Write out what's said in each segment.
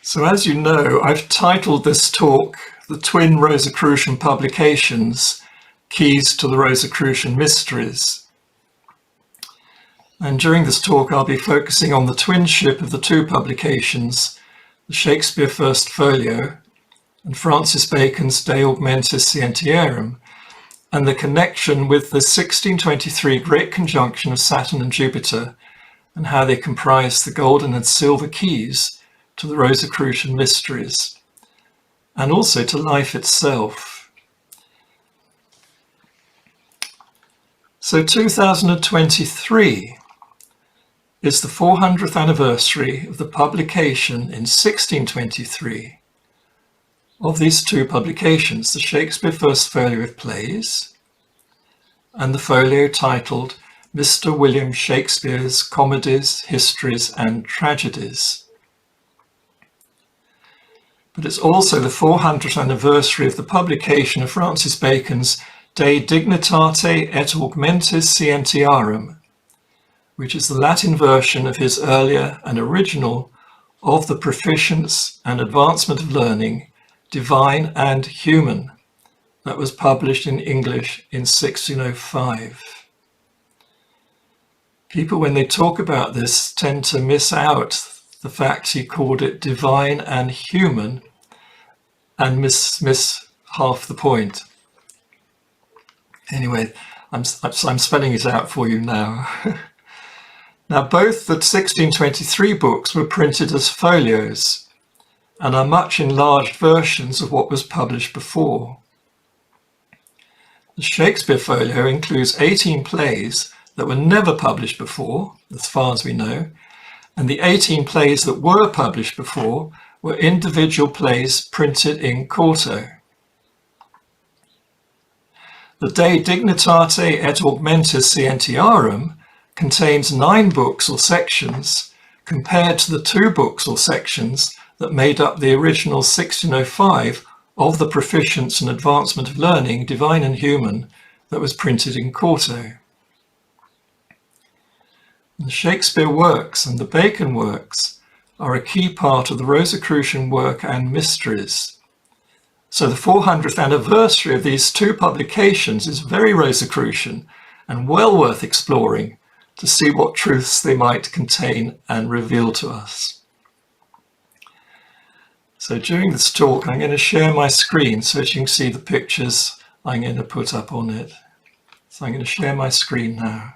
So as you know, I've titled this talk, The Twin Rosicrucian Publications, Keys to the Rosicrucian Mysteries. And during this talk, I'll be focusing on the twinship of the two publications, the Shakespeare First Folio and Francis Bacon's De Augmentis Scientiarum, and the connection with the 1623 Great Conjunction of Saturn and Jupiter, and how they comprise the golden and silver keys to the Rosicrucian Mysteries, and also to life itself. So 2023 is the 400th anniversary of the publication in 1623 of these two publications, the Shakespeare First Folio with plays and the folio titled Mr. William Shakespeare's Comedies, Histories and Tragedies. But it's also the 400th anniversary of the publication of Francis Bacon's De Dignitate et Augmentis Scientiarum, which is the Latin version of his earlier and original Of the Proficience and Advancement of Learning, Divine and Human, that was published in English in 1605. People, when they talk about this, tend to miss out the fact he called it divine and human, and miss half the point. Anyway, I'm spelling it out for you now. Now, both the 1623 books were printed as folios and are much enlarged versions of what was published before. The Shakespeare Folio includes 18 plays that were never published before, as far as we know, and the 18 plays that were published before were individual plays printed in quarto. The De Dignitate et Augmentis Scientiarum contains 9 books or sections compared to the 2 books or sections that made up the original 1605 of the Proficience and Advancement of Learning, Divine and Human, that was printed in quarto. The Shakespeare works and the Bacon works are a key part of the Rosicrucian work and mysteries. So the 400th anniversary of these two publications is very Rosicrucian and well worth exploring to see what truths they might contain and reveal to us. So during this talk, I'm going to share my screen so that you can see the pictures I'm going to put up on it. So I'm going to share my screen now.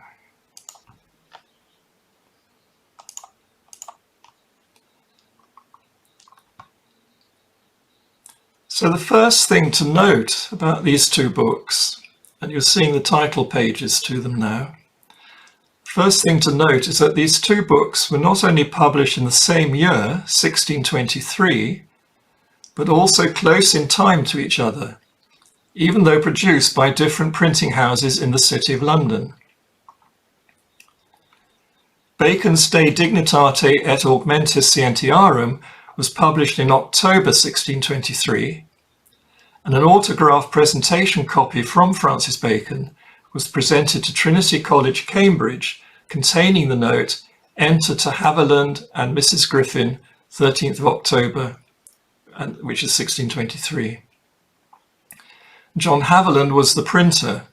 So the first thing to note about these two books, and you're seeing the title pages to them now, first thing to note is that these two books were not only published in the same year, 1623, but also close in time to each other, even though produced by different printing houses in the City of London. Bacon's De Dignitate et Augmentis Scientiarum was published in October 1623, and an autographed presentation copy from Francis Bacon was presented to Trinity College, Cambridge, containing the note, "Enter to Haviland and Mrs. Griffin, 13th of October, which is 1623. John Haviland was the printer,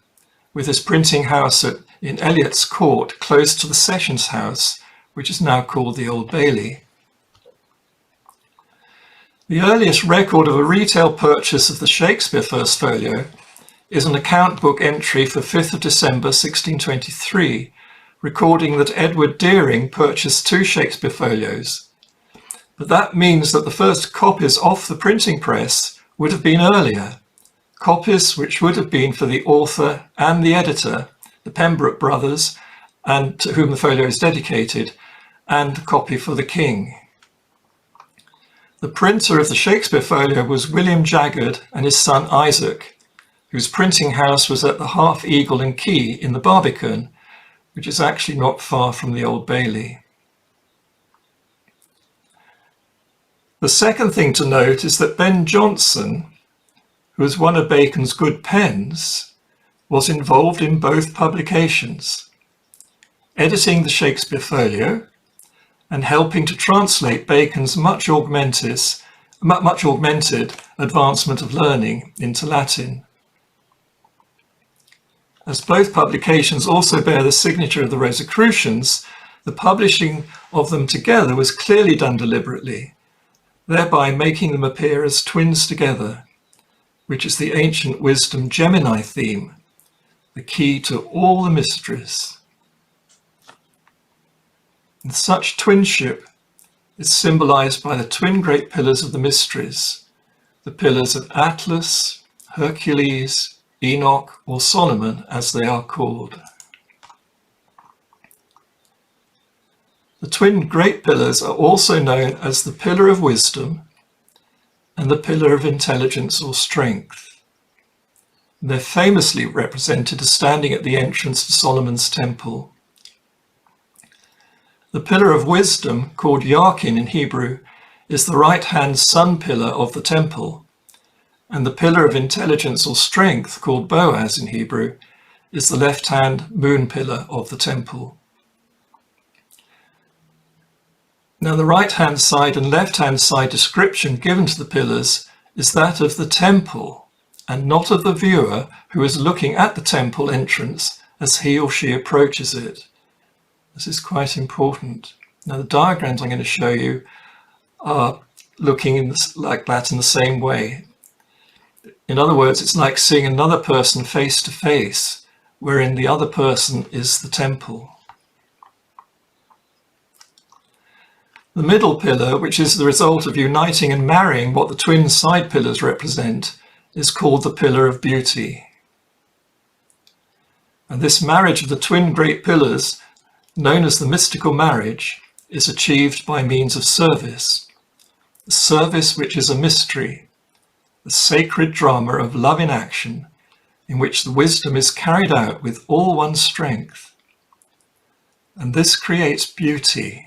with his printing house in Eliot's Court, close to the Sessions House, which is now called the Old Bailey. The earliest record of a retail purchase of the Shakespeare First Folio is an account book entry for 5th of December 1623, recording that Edward Deering purchased 2 Shakespeare folios. But that means that the first copies off the printing press would have been earlier, copies which would have been for the author and the editor, the Pembroke brothers, and to whom the folio is dedicated, and a copy for the king. The printer of the Shakespeare Folio was William Jaggard and his son Isaac, whose printing house was at the Half Eagle and Key in the Barbican, which is actually not far from the Old Bailey. The second thing to note is that Ben Jonson, who was one of Bacon's good pens, was involved in both publications, editing the Shakespeare Folio and helping to translate Bacon's much augmented advancement of learning into Latin. As both publications also bear the signature of the Rosicrucians, the publishing of them together was clearly done deliberately, thereby making them appear as twins together, which is the ancient wisdom Gemini theme, the key to all the mysteries. And such twinship is symbolized by the twin great pillars of the mysteries, the pillars of Atlas, Hercules, Enoch, or Solomon, as they are called. The twin great pillars are also known as the pillar of wisdom and the pillar of intelligence or strength. They're famously represented as standing at the entrance to Solomon's temple. The pillar of wisdom, called Yakin in Hebrew, is the right-hand sun pillar of the temple, and the pillar of intelligence or strength, called Boaz in Hebrew, is the left-hand moon pillar of the temple. Now, the right-hand side and left-hand side description given to the pillars is that of the temple, and not of the viewer who is looking at the temple entrance as he or she approaches it. This is quite important. Now, the diagrams I'm going to show you are looking like that in the same way. In other words, it's like seeing another person face to face, wherein the other person is the temple. The middle pillar, which is the result of uniting and marrying what the twin side pillars represent, is called the pillar of beauty. And this marriage of the twin great pillars, known as the mystical marriage, is achieved by means of service. The service which is a mystery, the sacred drama of love in action, in which the wisdom is carried out with all one's strength. And this creates beauty,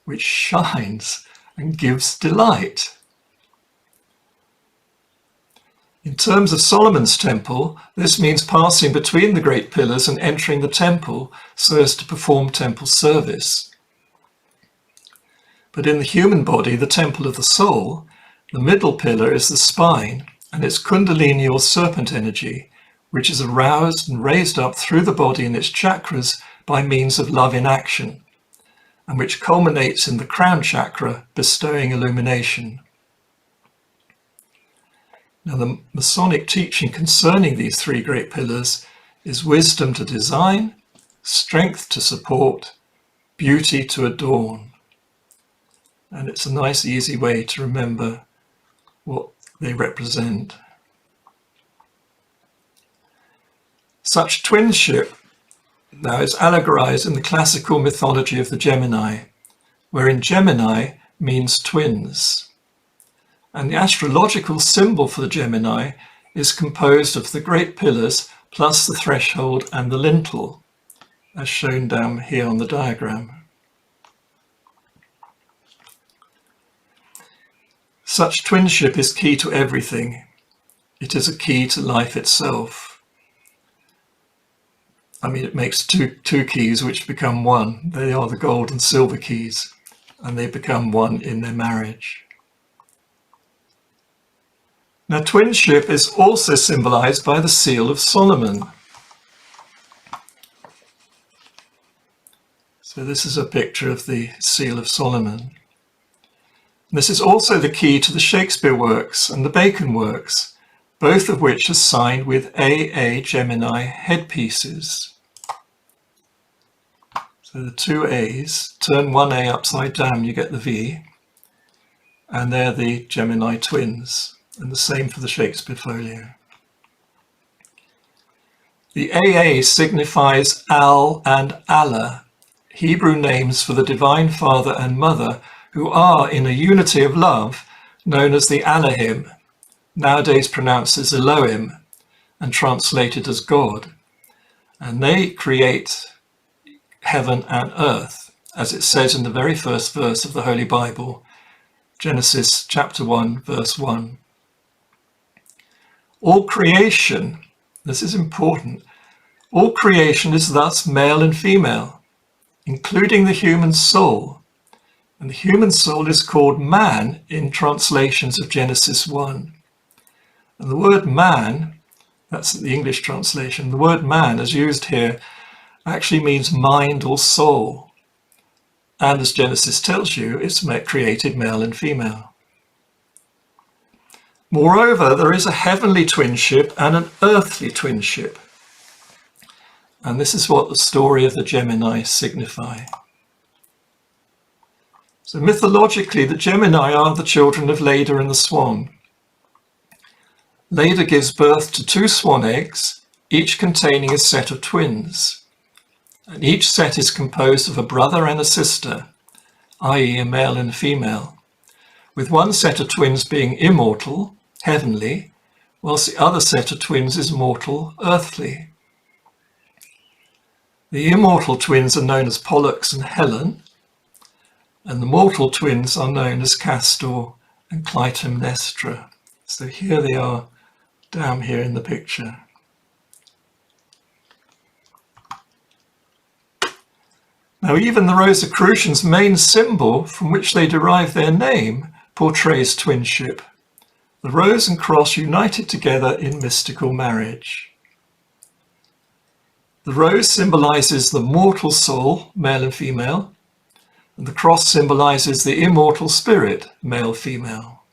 which shines and gives delight. In terms of Solomon's temple, this means passing between the great pillars and entering the temple so as to perform temple service. But in the human body, the temple of the soul, the middle pillar is the spine and its kundalini or serpent energy, which is aroused and raised up through the body and its chakras by means of love in action, and which culminates in the crown chakra bestowing illumination. Now, the Masonic teaching concerning these three great pillars is wisdom to design, strength to support, beauty to adorn. And it's a nice, easy way to remember what they represent. Such twinship now is allegorized in the classical mythology of the Gemini, wherein Gemini means twins. And the astrological symbol for the Gemini is composed of the great pillars plus the threshold and the lintel, as shown down here on the diagram. Such twinship is key to everything. It is a key to life itself. I mean, it makes two keys which become one. They are the gold and silver keys, and they become one in their marriage. Now, twinship is also symbolized by the seal of Solomon. So this is a picture of the seal of Solomon. This is also the key to the Shakespeare works and the Bacon works, both of which are signed with AA Gemini headpieces. So the two A's, turn one A upside down, you get the V, and they're the Gemini twins. And the same for the Shakespeare Folio. The AA signifies Al and Allah, Hebrew names for the Divine Father and Mother, who are in a unity of love known as the Elohim, nowadays pronounced as Elohim and translated as God. And they create heaven and earth, as it says in the very first verse of the Holy Bible, Genesis chapter 1, verse 1. All creation, this is important, all creation is thus male and female, including the human soul, And the human soul is called man in translations of Genesis 1. And the word man, that's the English translation, the word man as used here actually means mind or soul. And as Genesis tells you, it's created male and female. Moreover, there is a heavenly twinship and an earthly twinship. And this is what the story of the Gemini signify. So mythologically, the Gemini are the children of Leda and the Swan. Leda gives birth to 2 swan eggs, each containing a set of twins. And each set is composed of a brother and a sister, i.e. a male and a female, with one set of twins being immortal, heavenly, whilst the other set of twins is mortal, earthly. The immortal twins are known as Pollux and Helen, and the mortal twins are known as Castor and Clytemnestra. So here they are down here in the picture. Now even the Rosicrucians' main symbol from which they derive their name portrays twinship. The rose and cross united together in mystical marriage. The rose symbolizes the mortal soul, male and female, and the cross symbolizes the immortal spirit, male, female.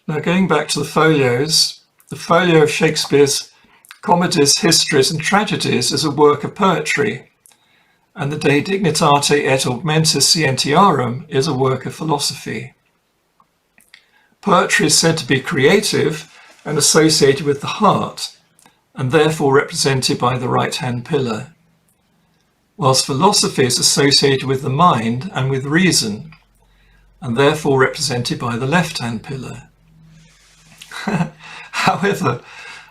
Now going back to the folios, the folio of Shakespeare's Comedies, Histories and Tragedies is a work of poetry, and the De Dignitate et Augmentis Scientiarum is a work of philosophy. Poetry is said to be creative and associated with the heart, and therefore represented by the right-hand pillar, whilst philosophy is associated with the mind and with reason, and therefore represented by the left-hand pillar. However,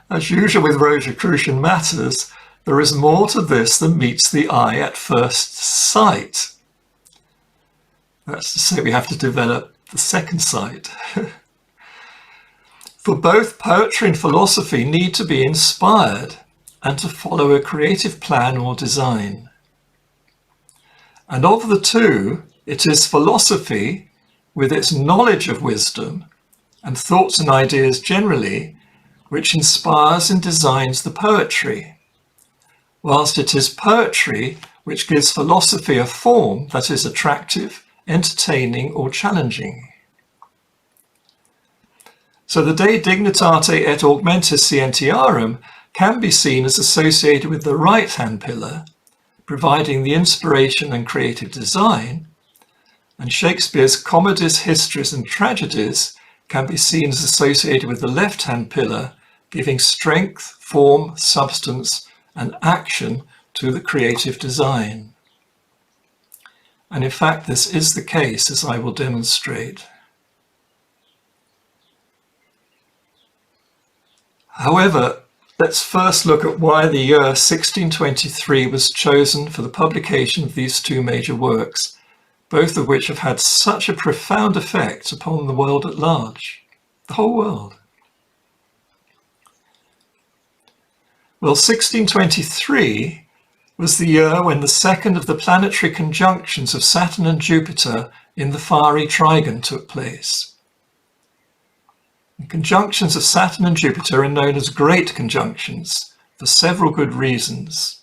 as usual with Rosicrucian matters, there is more to this than meets the eye at first sight. That's to say, we have to develop the second sight. For both poetry and philosophy need to be inspired and to follow a creative plan or design. And of the two, it is philosophy, with its knowledge of wisdom and thoughts and ideas generally, which inspires and designs the poetry, whilst it is poetry which gives philosophy a form that is attractive, entertaining, or challenging. So the De Dignitate et Augmentis Scientiarum can be seen as associated with the right-hand pillar, providing the inspiration and creative design, and Shakespeare's Comedies, Histories and Tragedies can be seen as associated with the left-hand pillar, giving strength, form, substance, and action to the creative design. And in fact, this is the case, as I will demonstrate. However, let's first look at why the year 1623 was chosen for the publication of these two major works, both of which have had such a profound effect upon the world at large, the whole world. Well, 1623 was the year when the second of the planetary conjunctions of Saturn and Jupiter in the fiery trigon took place. The conjunctions of Saturn and Jupiter are known as great conjunctions for several good reasons.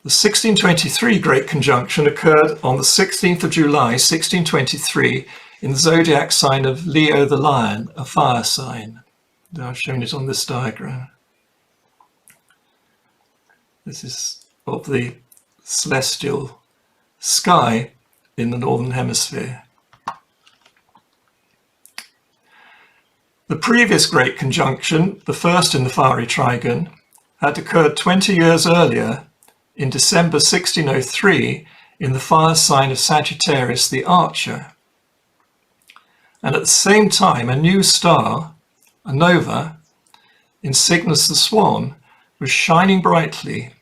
The 1623 Great Conjunction occurred on the 16th of July 1623 in the zodiac sign of Leo the Lion, a fire sign. I've shown it on this diagram. This is of the celestial sky in the Northern Hemisphere. The previous Great Conjunction, the first in the fiery trigon, had occurred 20 years earlier in December 1603 in the fire sign of Sagittarius the Archer. And at the same time, a new star, a nova, in Cygnus the Swan, was shining brightly,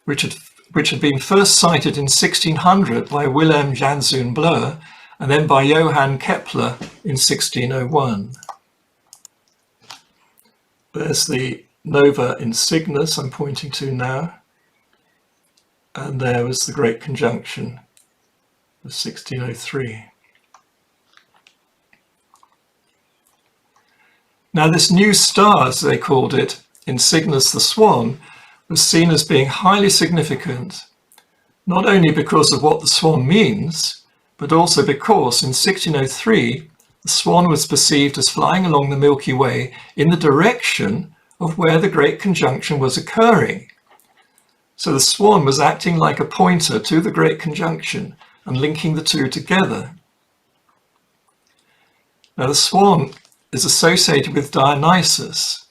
which had been first sighted in 1600 by Willem Janszoon Bleu and then by Johann Kepler in 1601. There's the nova in Cygnus I'm pointing to now, and there was the Great Conjunction of 1603. Now this new star, as they called it, in Cygnus the Swan, was seen as being highly significant, not only because of what the swan means, but also because in 1603 the swan was perceived as flying along the Milky Way in the direction of where the Great Conjunction was occurring. So the swan was acting like a pointer to the Great Conjunction and linking the two together. Now the swan is associated with Dionysus,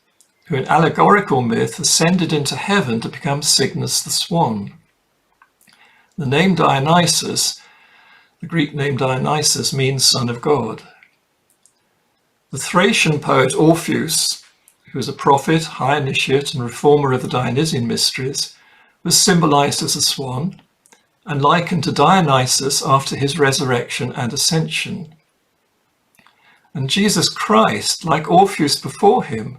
who in allegorical myth ascended into heaven to become Cygnus the Swan. The name Dionysus, the Greek name Dionysus, means son of God. The Thracian poet Orpheus, who was a prophet, high initiate and reformer of the Dionysian mysteries, was symbolized as a swan and likened to Dionysus after his resurrection and ascension. And Jesus Christ, like Orpheus before him,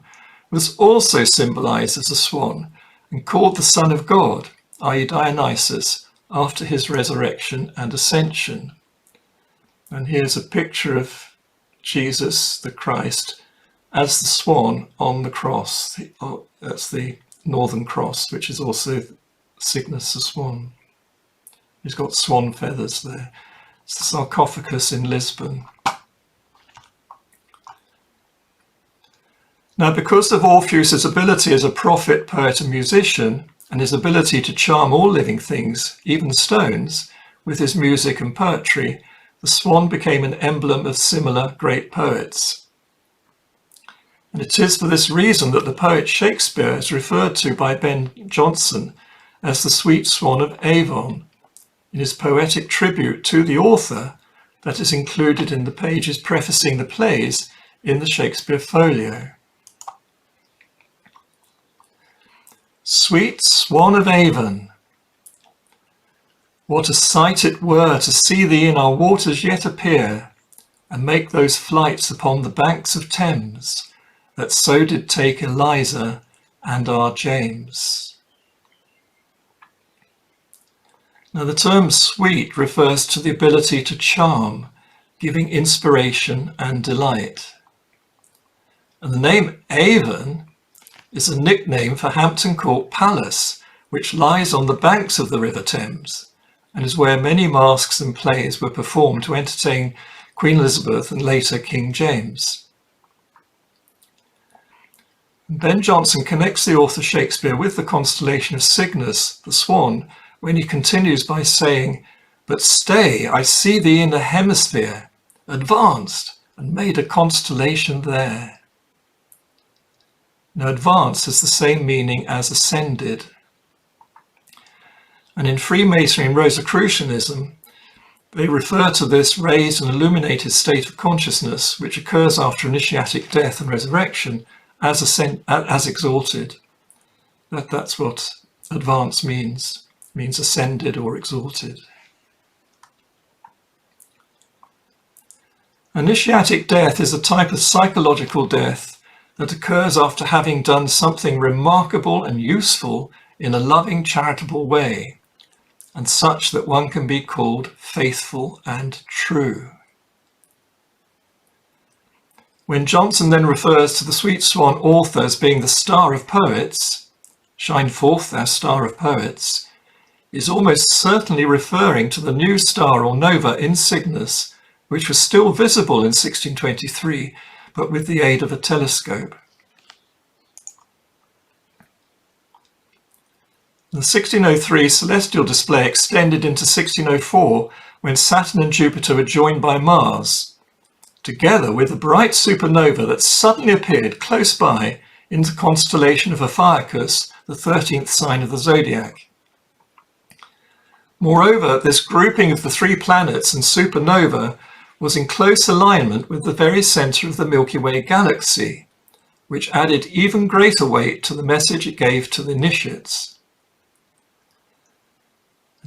was also symbolized as a swan and called the Son of God, i.e. Dionysus, after his resurrection and ascension. And here's a picture of Jesus, the Christ, as the swan on the cross. That's the Northern Cross, which is also Cygnus the Swan. He's got swan feathers there. It's the sarcophagus in Lisbon. Now, because of Orpheus' ability as a prophet, poet and musician, and his ability to charm all living things, even stones, with his music and poetry, the swan became an emblem of similar great poets. And it is for this reason that the poet Shakespeare is referred to by Ben Jonson as the sweet swan of Avon, in his poetic tribute to the author that is included in the pages prefacing the plays in the Shakespeare Folio. Sweet swan of Avon, what a sight it were to see thee in our waters yet appear, and make those flights upon the banks of Thames, that so did take Eliza and our James. Now the term sweet refers to the ability to charm, giving inspiration and delight. And the name Avon is a nickname for Hampton Court Palace, which lies on the banks of the River Thames, and is where many masques and plays were performed to entertain Queen Elizabeth and later King James. Ben Jonson connects the author Shakespeare with the constellation of Cygnus, the swan, when he continues by saying, "But stay, I see thee in a hemisphere, advanced, and made a constellation there." Now, advance has the same meaning as ascended. And in Freemasonry and Rosicrucianism, they refer to this raised and illuminated state of consciousness which occurs after initiatic death and resurrection as exalted. That's what advance means ascended or exalted. Initiatic death is a type of psychological death that occurs after having done something remarkable and useful in a loving, charitable way, and such that one can be called faithful and true. When Jonson then refers to the sweet swan author as being the star of poets, shine forth thou star of poets, is almost certainly referring to the new star or nova in Cygnus, which was still visible in 1623, but with the aid of a telescope. The 1603 celestial display extended into 1604 when Saturn and Jupiter were joined by Mars, together with a bright supernova that suddenly appeared close by in the constellation of Ophiuchus, the 13th sign of the zodiac. Moreover, this grouping of the three planets and supernova was in close alignment with the very centre of the Milky Way galaxy, which added even greater weight to the message it gave to the initiates.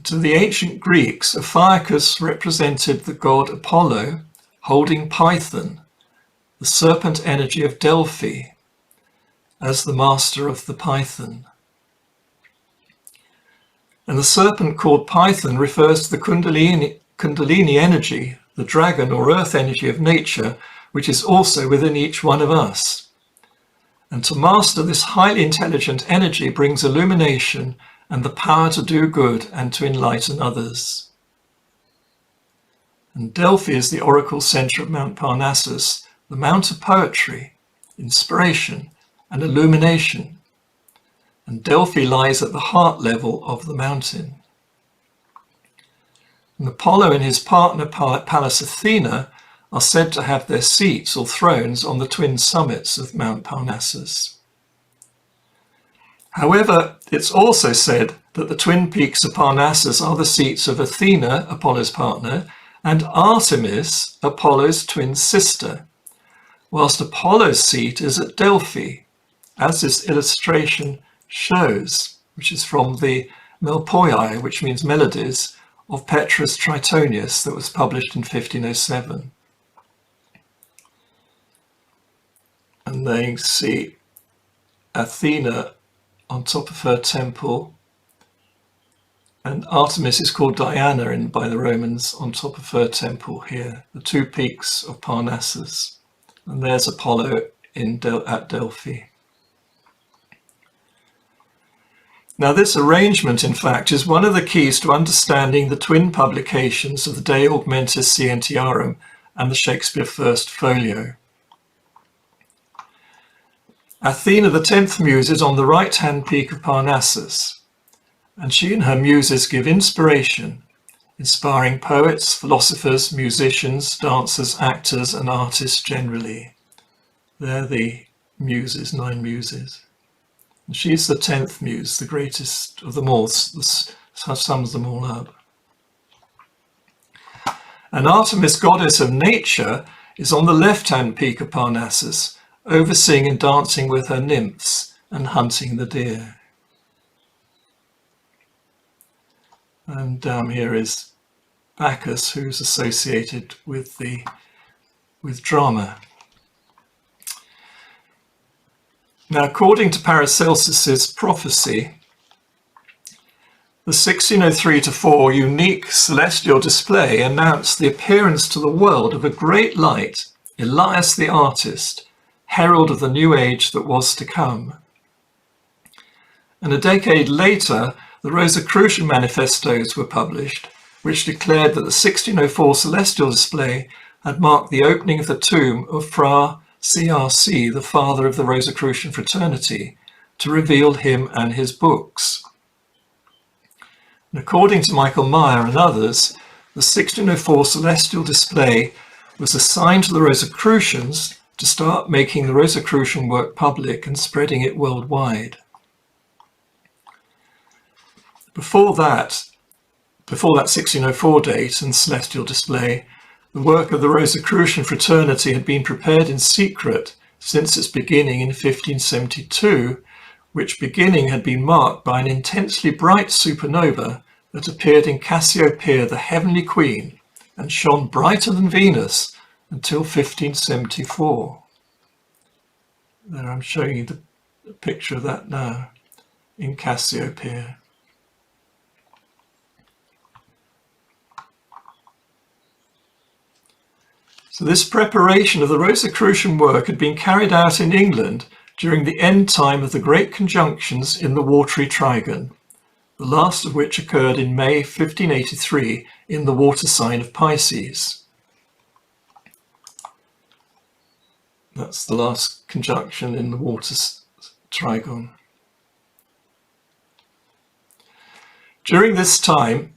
To the ancient Greeks, Ophiuchus represented the god Apollo holding Python, the serpent energy of Delphi, as the master of the python. And the serpent called Python refers to the Kundalini energy, the dragon or earth energy of nature, which is also within each one of us. And to master this highly intelligent energy brings illumination and the power to do good and to enlighten others. And Delphi is the oracle center of Mount Parnassus, the mount of poetry, inspiration, and illumination. And Delphi lies at the heart level of the mountain. And Apollo and his partner Pallas Athena are said to have their seats or thrones on the twin summits of Mount Parnassus. However, it's also said that the twin peaks of Parnassus are the seats of Athena, Apollo's partner, and Artemis, Apollo's twin sister, whilst Apollo's seat is at Delphi, as this illustration shows, which is from the Melpoi, which means melodies, of Petrus Tritonius that was published in 1507. And there you see Athena on top of her temple, and Artemis is called Diana by the Romans on top of her temple here, the two peaks of Parnassus. And there's Apollo at Delphi. Now this arrangement, in fact, is one of the keys to understanding the twin publications of the De Augmentis Scientiarum and the Shakespeare First Folio. Athena, the 10th muse, is on the right-hand peak of Parnassus, and she and her muses give inspiration, inspiring poets, philosophers, musicians, dancers, actors, and artists generally. They're the muses, 9 muses. And she's the 10th muse, the greatest of them all, sums them all up. And Artemis, goddess of nature, is on the left-hand peak of Parnassus, overseeing and dancing with her nymphs and hunting the deer. And down here is Bacchus, who's associated with drama. Now, according to Paracelsus's prophecy, the 1603-4 unique celestial display announced the appearance to the world of a great light, Elias the artist, herald of the new age that was to come. And a decade later, the Rosicrucian manifestos were published, which declared that the 1604 celestial display had marked the opening of the tomb of Fra CRC, the father of the Rosicrucian Fraternity, to reveal him and his books. And according to Michael Meyer and others, the 1604 celestial display was a sign to the Rosicrucians to start making the Rosicrucian work public and spreading it worldwide. Before that 1604 date and celestial display, the work of the Rosicrucian Fraternity had been prepared in secret since its beginning in 1572, which beginning had been marked by an intensely bright supernova that appeared in Cassiopeia, the heavenly queen, and shone brighter than Venus until 1574. There, I'm showing you the picture of that now in Cassiopeia. So this preparation of the Rosicrucian work had been carried out in England during the end time of the great conjunctions in the watery trigon, the last of which occurred in May 1583 in the water sign of Pisces. That's the last conjunction in the water trigon. During this time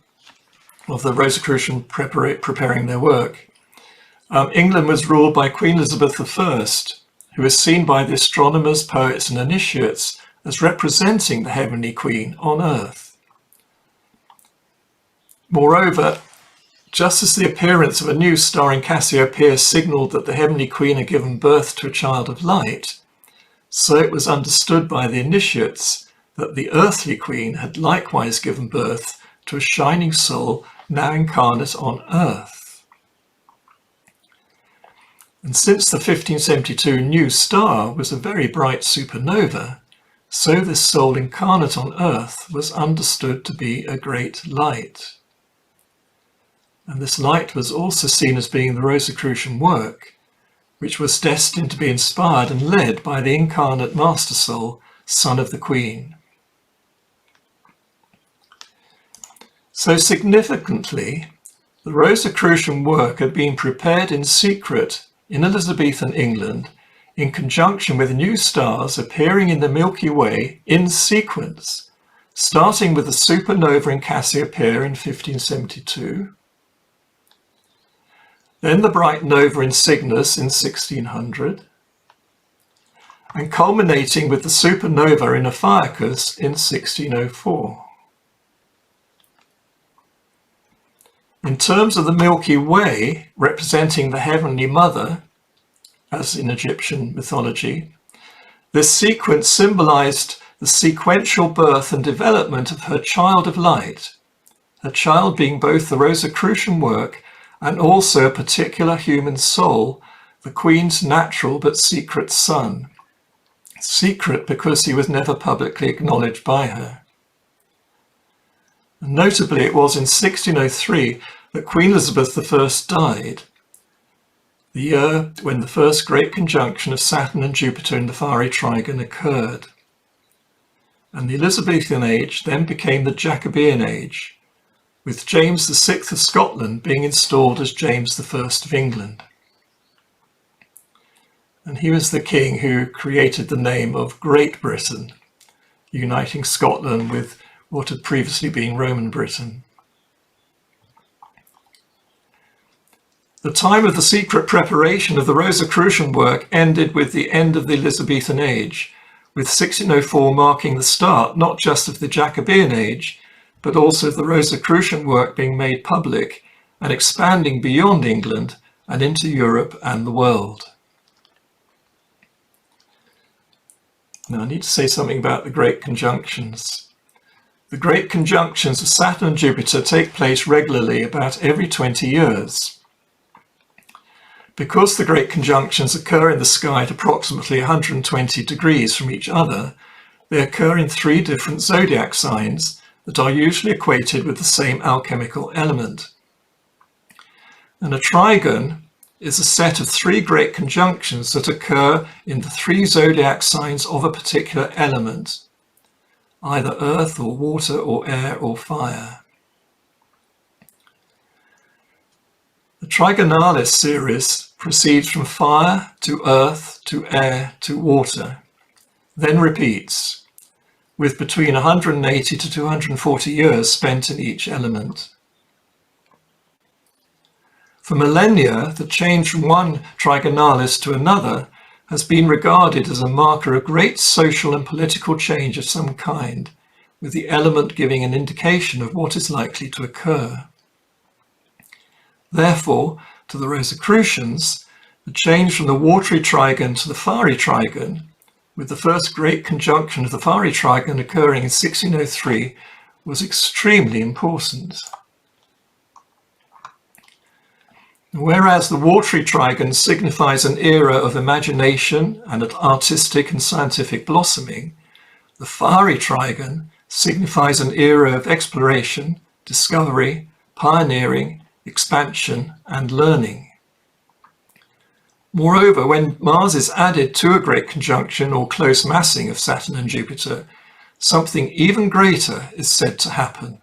of the Rosicrucian preparing their work, England was ruled by Queen Elizabeth I, who is seen by the astronomers, poets, and initiates as representing the heavenly queen on earth. Moreover, just as the appearance of a new star in Cassiopeia signalled that the heavenly queen had given birth to a child of light, so it was understood by the initiates that the earthly queen had likewise given birth to a shining soul now incarnate on earth. And since the 1572 new star was a very bright supernova, so this soul incarnate on Earth was understood to be a great light. And this light was also seen as being the Rosicrucian work, which was destined to be inspired and led by the incarnate Master Soul, son of the Queen. So significantly, the Rosicrucian work had been prepared in secret in Elizabethan England in conjunction with new stars appearing in the Milky Way in sequence, starting with the supernova in Cassiopeia in 1572, then the bright nova in Cygnus in 1600, and culminating with the supernova in Ophiuchus in 1604. In terms of the Milky Way, representing the Heavenly Mother, as in Egyptian mythology, this sequence symbolized the sequential birth and development of her child of light, her child being both the Rosicrucian work and also a particular human soul, the Queen's natural but secret son. Secret because he was never publicly acknowledged by her. And notably, it was in 1603 that Queen Elizabeth I died, the year when the first great conjunction of Saturn and Jupiter in the fiery trigon occurred. And the Elizabethan age then became the Jacobean age, with James VI of Scotland being installed as James I of England. And he was the king who created the name of Great Britain, uniting Scotland with what had previously been Roman Britain. The time of the secret preparation of the Rosicrucian work ended with the end of the Elizabethan age, with 1604 marking the start not just of the Jacobean age, but also of the Rosicrucian work being made public and expanding beyond England and into Europe and the world. Now I need to say something about the great conjunctions. The great conjunctions of Saturn and Jupiter take place regularly about every 20 years. Because the great conjunctions occur in the sky at approximately 120 degrees from each other, they occur in 3 different zodiac signs that are usually equated with the same alchemical element. And a trigon is a set of 3 great conjunctions that occur in the 3 zodiac signs of a particular element, either earth or water or air or fire. The Trigonalis series proceeds from fire to earth to air to water, then repeats, with between 180 to 240 years spent in each element. For millennia, the change from one Trigonalis to another has been regarded as a marker of great social and political change of some kind, with the element giving an indication of what is likely to occur. Therefore, to the Rosicrucians, the change from the watery trigon to the fiery trigon, with the first great conjunction of the fiery trigon occurring in 1603, was extremely important. Whereas the watery trigon signifies an era of imagination and artistic and scientific blossoming, the fiery trigon signifies an era of exploration, discovery, pioneering, expansion, and learning. Moreover, when Mars is added to a great conjunction or close massing of Saturn and Jupiter, something even greater is said to happen.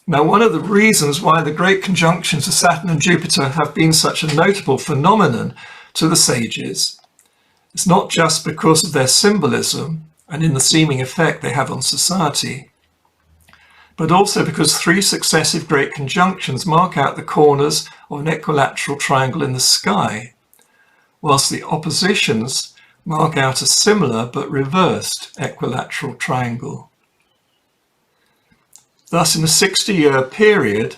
Now, one of the reasons why the great conjunctions of Saturn and Jupiter have been such a notable phenomenon to the sages is not just because of their symbolism and in the seeming effect they have on society, but also because 3 successive great conjunctions mark out the corners of an equilateral triangle in the sky, whilst the oppositions mark out a similar but reversed equilateral triangle. Thus, in a 60-year period,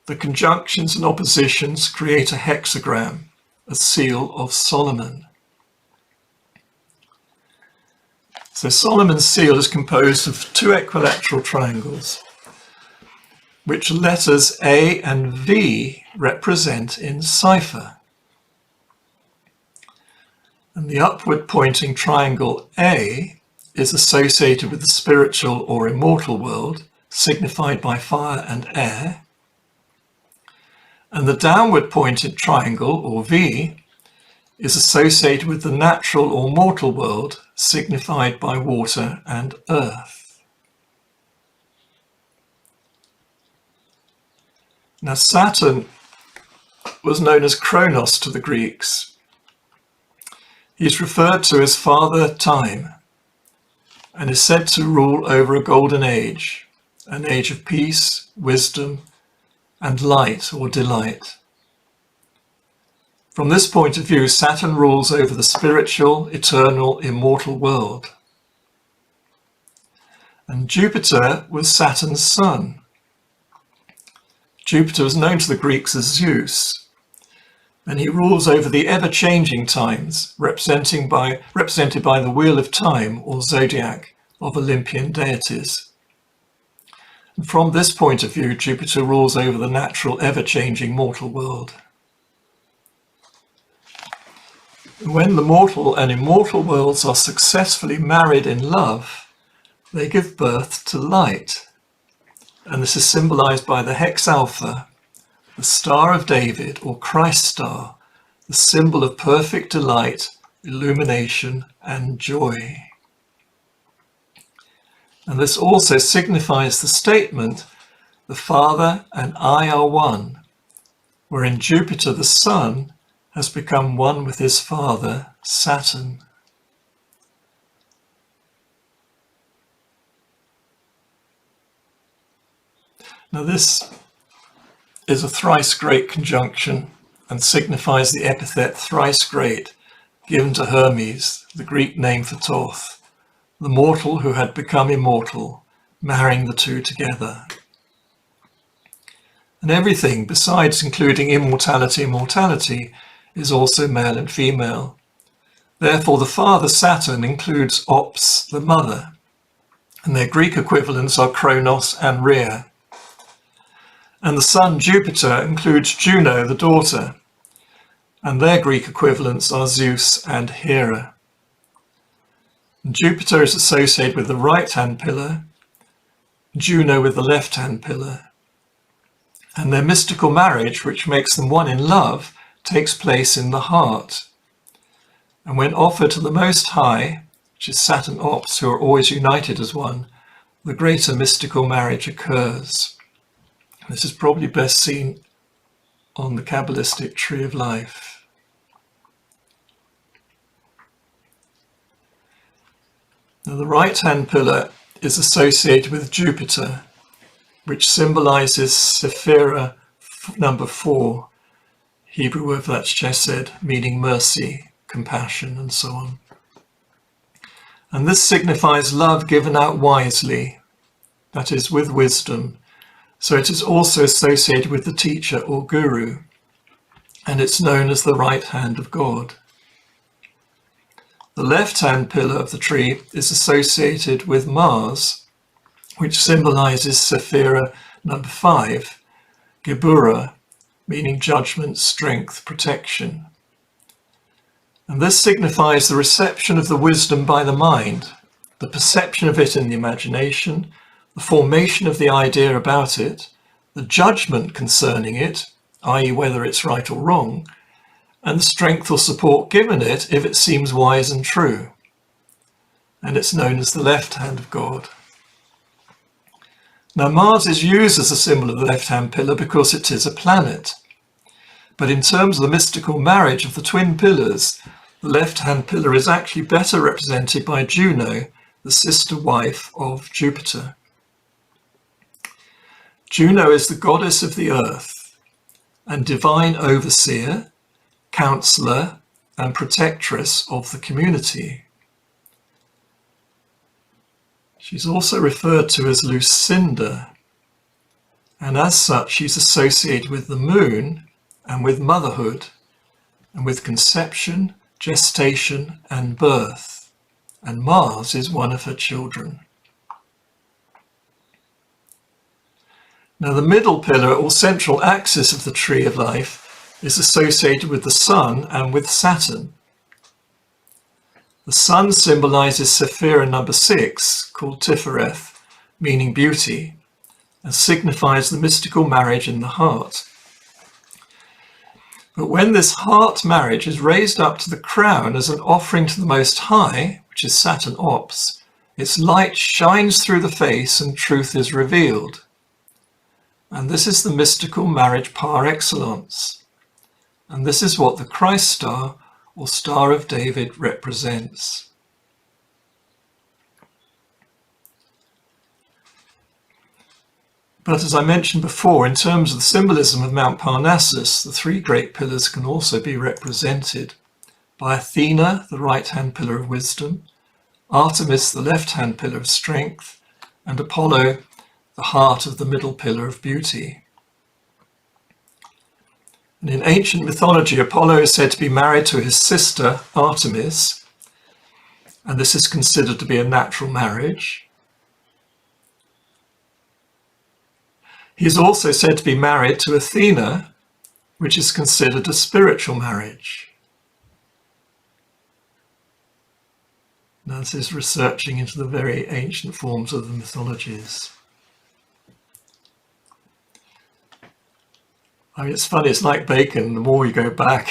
the conjunctions and oppositions create a hexagram, a seal of Solomon. So Solomon's seal is composed of 2 equilateral triangles. which letters A and V represent in cipher. And the upward pointing triangle A is associated with the spiritual or immortal world, signified by fire and air. And the downward pointed triangle, or V, is associated with the natural or mortal world, signified by water and earth. Now, Saturn was known as Kronos to the Greeks. He is referred to as Father Time and is said to rule over a golden age, an age of peace, wisdom, and light or delight. From this point of view, Saturn rules over the spiritual, eternal, immortal world. And Jupiter was Saturn's son. Jupiter was known to the Greeks as Zeus, and he rules over the ever-changing times, represented by the wheel of time or zodiac of Olympian deities. And from this point of view, Jupiter rules over the natural, ever-changing mortal world. When the mortal and immortal worlds are successfully married in love, they give birth to light. And this is symbolized by the hex alpha, the Star of David or Christ star, the symbol of perfect delight, illumination, and joy. And this also signifies the statement, "The Father and I are one," wherein Jupiter, the Sun, has become one with his father, Saturn. Now this is a thrice great conjunction and signifies the epithet thrice great given to Hermes, the Greek name for Thoth, the mortal who had become immortal, marrying the two together. And everything, besides including immortality and mortality, is also male and female. Therefore, the father Saturn includes Ops, the mother, and their Greek equivalents are Kronos and Rhea. And the son Jupiter includes Juno, the daughter, and their Greek equivalents are Zeus and Hera. And Jupiter is associated with the right-hand pillar, Juno with the left-hand pillar. And their mystical marriage, which makes them one in love, takes place in the heart. And when offered to the Most High, which is Saturn Ops, who are always united as one, the greater mystical marriage occurs. This is probably best seen on the Kabbalistic tree of life. Now, the right-hand pillar is associated with Jupiter, which symbolizes Sephira number 4, Hebrew word for that's chesed, meaning mercy, compassion, and so on. And this signifies love given out wisely, that is, with wisdom. So it is also associated with the teacher or guru, and it's known as the right hand of God. The left-hand pillar of the tree is associated with Mars, which symbolizes Sephira number 5, Geburah, meaning judgment, strength, protection. And this signifies the reception of the wisdom by the mind, the perception of it in the imagination, the formation of the idea about it, the judgment concerning it, i.e. whether it's right or wrong, and the strength or support given it if it seems wise and true. And it's known as the left hand of God. Now, Mars is used as a symbol of the left-hand pillar because it is a planet. But in terms of the mystical marriage of the twin pillars, the left-hand pillar is actually better represented by Juno, the sister wife of Jupiter. Juno is the goddess of the earth and divine overseer, counselor, and protectress of the community. She's also referred to as Lucinda, and as such she's associated with the moon and with motherhood and with conception, gestation, and birth, and Mars is one of her children. Now, the middle pillar or central axis of the tree of life is associated with the Sun and with Saturn. The Sun symbolizes Sephira number 6, called Tifereth, meaning beauty, and signifies the mystical marriage in the heart. But when this heart marriage is raised up to the crown as an offering to the Most High, which is Saturn Ops, its light shines through the face and truth is revealed. And this is the mystical marriage par excellence. And this is what the Christ star, or Star of David, represents. But as I mentioned before, in terms of the symbolism of Mount Parnassus, the three great pillars can also be represented by Athena, the right-hand pillar of wisdom, Artemis, the left-hand pillar of strength, and Apollo, the heart of the middle pillar of beauty. And in ancient mythology, Apollo is said to be married to his sister, Artemis, and this is considered to be a natural marriage. He is also said to be married to Athena, which is considered a spiritual marriage. Now, this is researching into the very ancient forms of the mythologies. I mean, it's funny, it's like Bacon. The more you go back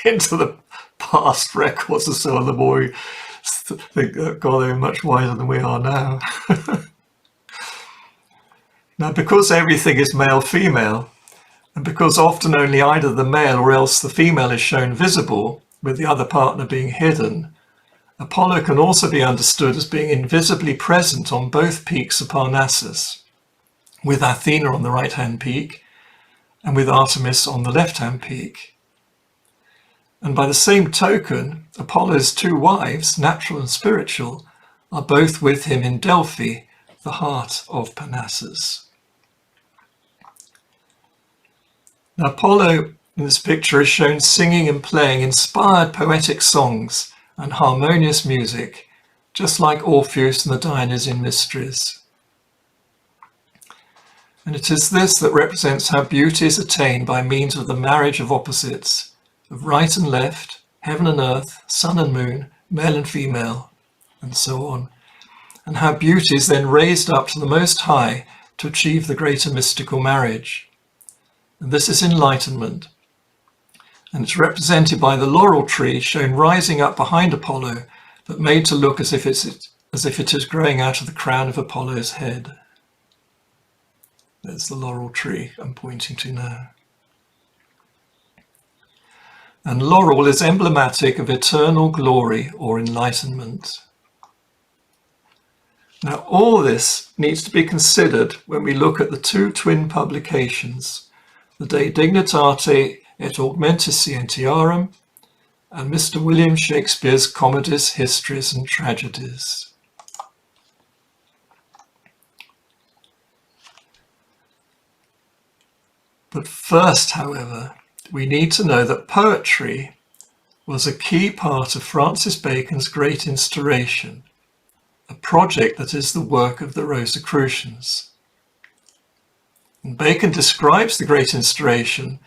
into the past records or so, the more you think, oh God, they're much wiser than we are now. Now, because everything is male-female, and because often only either the male or else the female is shown visible, with the other partner being hidden, Apollo can also be understood as being invisibly present on both peaks of Parnassus, with Athena on the right-hand peak, and with Artemis on the left-hand peak. And by the same token, Apollo's two wives, natural and spiritual, are both with him in Delphi, the heart of Parnassus. Now, Apollo in this picture is shown singing and playing inspired poetic songs and harmonious music, just like Orpheus and the Dionysian Mysteries. And it is this that represents how beauty is attained by means of the marriage of opposites, of right and left, heaven and earth, sun and moon, male and female, and so on, and how beauty is then raised up to the Most High to achieve the greater mystical marriage. And this is enlightenment, and it's represented by the laurel tree shown rising up behind Apollo, but made to look as if it is growing out of the crown of Apollo's head. There's the laurel tree I'm pointing to now. And laurel is emblematic of eternal glory or enlightenment. Now, all this needs to be considered when we look at the two twin publications, the De Dignitate et Augmentis Scientiarum and Mr. William Shakespeare's Comedies, Histories and Tragedies. But first, however, we need to know that poetry was a key part of Francis Bacon's Great Instauration, a project that is the work of the Rosicrucians. And Bacon describes the Great Instauration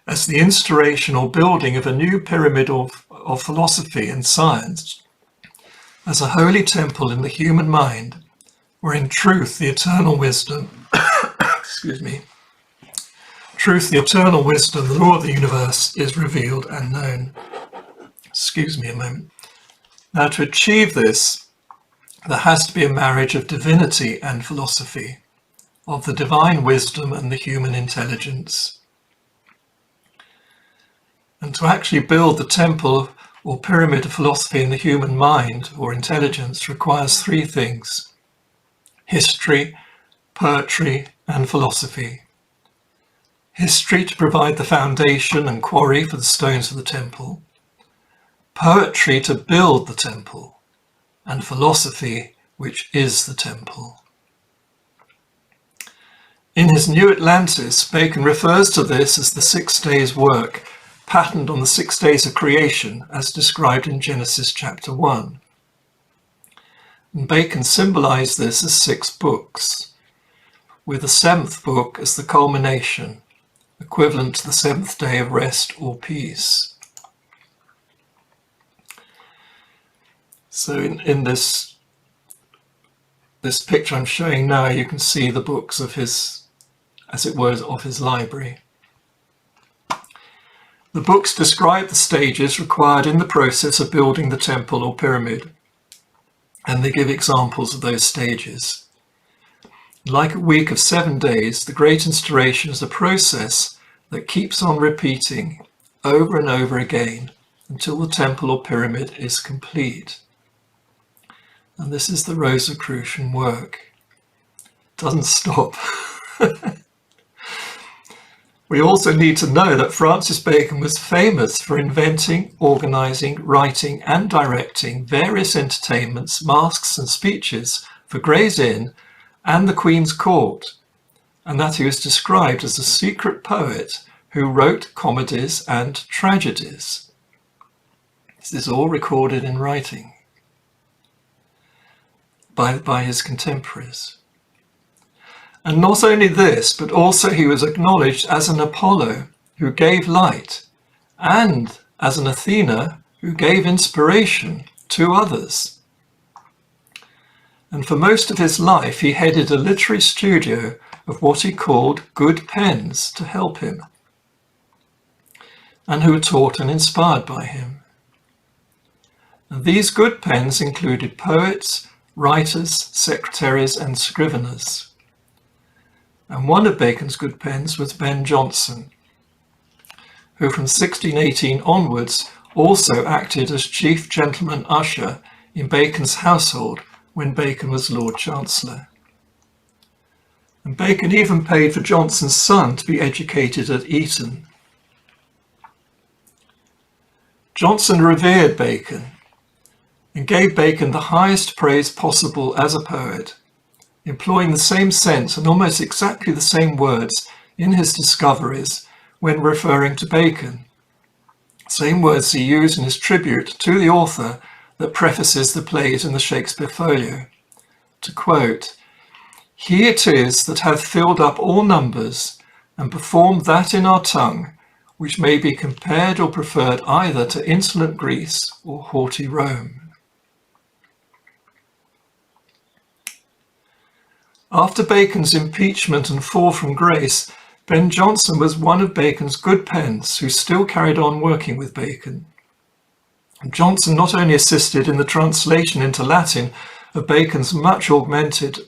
as the instauration or building of a new pyramid of philosophy and science, as a holy temple in the human mind, where in truth the eternal wisdom, truth, the eternal wisdom, the law of the universe is revealed and known. Excuse me a moment. Now, to achieve this, there has to be a marriage of divinity and philosophy, of the divine wisdom and the human intelligence. And to actually build the temple or pyramid of philosophy in the human mind or intelligence requires three things: history, poetry, and philosophy. History to provide the foundation and quarry for the stones of the temple, poetry to build the temple, and philosophy, which is the temple. In his New Atlantis, Bacon refers to this as the 6 days' work, patterned on the 6 days of creation, as described in Genesis chapter 1. And Bacon symbolized this as 6 books, with the seventh book as the culmination, equivalent to the seventh day of rest or peace. So in this picture I'm showing now, you can see the books of his, as it were, of his library. The books describe the stages required in the process of building the temple or pyramid, and they give examples of those stages. Like a week of 7 days, the Great Instauration is a process that keeps on repeating over and over again until the temple or pyramid is complete. And this is the Rosicrucian work. It doesn't stop. We also need to know that Francis Bacon was famous for inventing, organising, writing and directing various entertainments, masques and speeches for Gray's Inn and the Queen's Court, and that he was described as a secret poet who wrote comedies and tragedies. This is all recorded in writing by his contemporaries. And not only this, but also he was acknowledged as an Apollo who gave light, and as an Athena who gave inspiration to others. And for most of his life, he headed a literary studio of what he called good pens to help him, and who were taught and inspired by him. And these good pens included poets, writers, secretaries, and scriveners. And one of Bacon's good pens was Ben Jonson, who from 1618 onwards also acted as chief gentleman usher in Bacon's household when Bacon was Lord Chancellor. And Bacon even paid for Jonson's son to be educated at Eton. Jonson revered Bacon and gave Bacon the highest praise possible as a poet, employing the same sense and almost exactly the same words in his discoveries when referring to Bacon. Same words he used in his tribute to the author that prefaces the plays in the Shakespeare Folio. To quote, "He it is that hath filled up all numbers and performed that in our tongue, which may be compared or preferred either to insolent Greece or haughty Rome." After Bacon's impeachment and fall from grace, Ben Jonson was one of Bacon's good pens who still carried on working with Bacon. Jonson not only assisted in the translation into Latin of Bacon's much augmented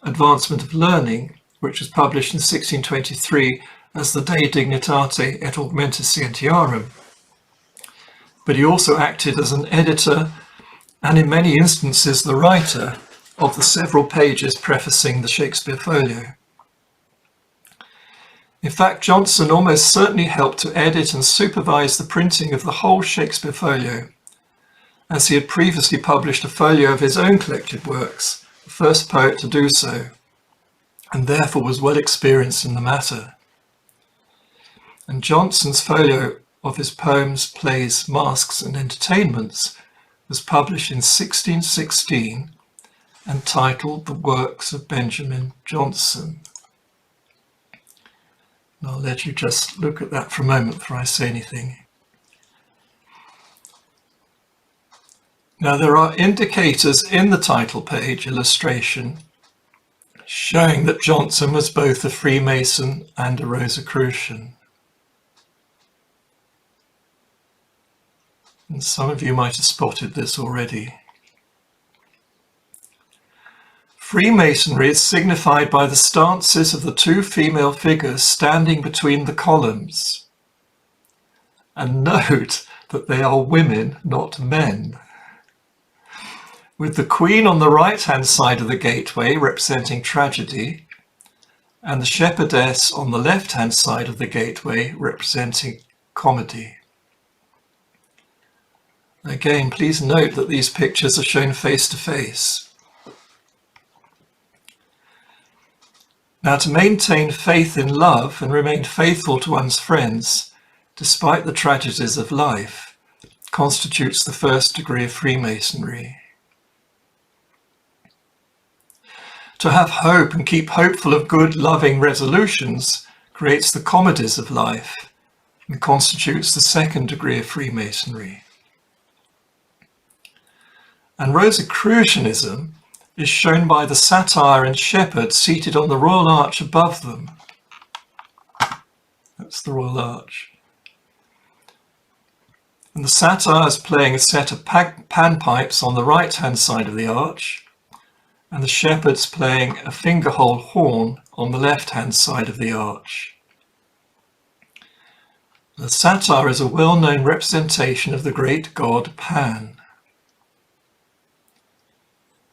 Advancement of Learning, which was published in 1623 as the De Dignitate et Augmentis Scientiarum, but he also acted as an editor and in many instances the writer of the several pages prefacing the Shakespeare Folio. In fact, Jonson almost certainly helped to edit and supervise the printing of the whole Shakespeare Folio, as he had previously published a folio of his own collected works, the first poet to do so, and therefore was well experienced in the matter. And Jonson's folio of his poems, plays, masques and entertainments was published in 1616 and titled The Works of Benjamin Jonson. And I'll let you just look at that for a moment before I say anything. Now there are indicators in the title page illustration showing that Jonson was both a Freemason and a Rosicrucian. And some of you might have spotted this already. Freemasonry is signified by the stances of the two female figures standing between the columns. And note that they are women, not men. With the Queen on the right-hand side of the gateway representing tragedy, and the shepherdess on the left-hand side of the gateway representing comedy. Again, please note that these pictures are shown face to face. Now, to maintain faith in love and remain faithful to one's friends, despite the tragedies of life, constitutes the first degree of Freemasonry. To have hope and keep hopeful of good, loving resolutions creates the comedies of life and constitutes the second degree of Freemasonry. And Rosicrucianism is shown by the satyr and shepherd seated on the royal arch above them. That's the royal arch. And the satyr is playing a set of panpipes on the right-hand side of the arch, and the shepherd's playing a fingerhole horn on the left-hand side of the arch. The satyr is a well-known representation of the great god Pan.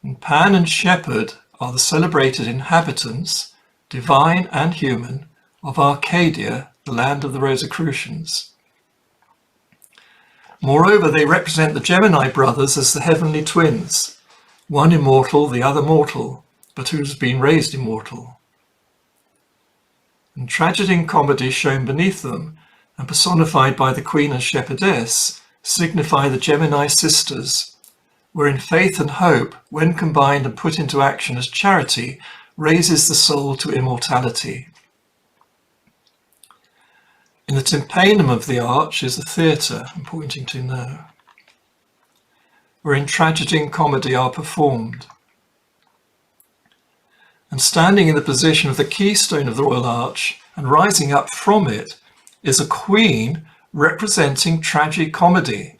And Pan and shepherd are the celebrated inhabitants, divine and human, of Arcadia, the land of the Rosicrucians. Moreover, they represent the Gemini brothers as the heavenly twins, one immortal, the other mortal, but who has been raised immortal. And tragedy and comedy shown beneath them, and personified by the queen and shepherdess, signify the Gemini sisters, wherein faith and hope, when combined and put into action as charity, raises the soul to immortality. In the tympanum of the arch is a theatre, I'm pointing to now, wherein tragedy and comedy are performed. And standing in the position of the keystone of the royal arch and rising up from it is a queen representing tragicomedy,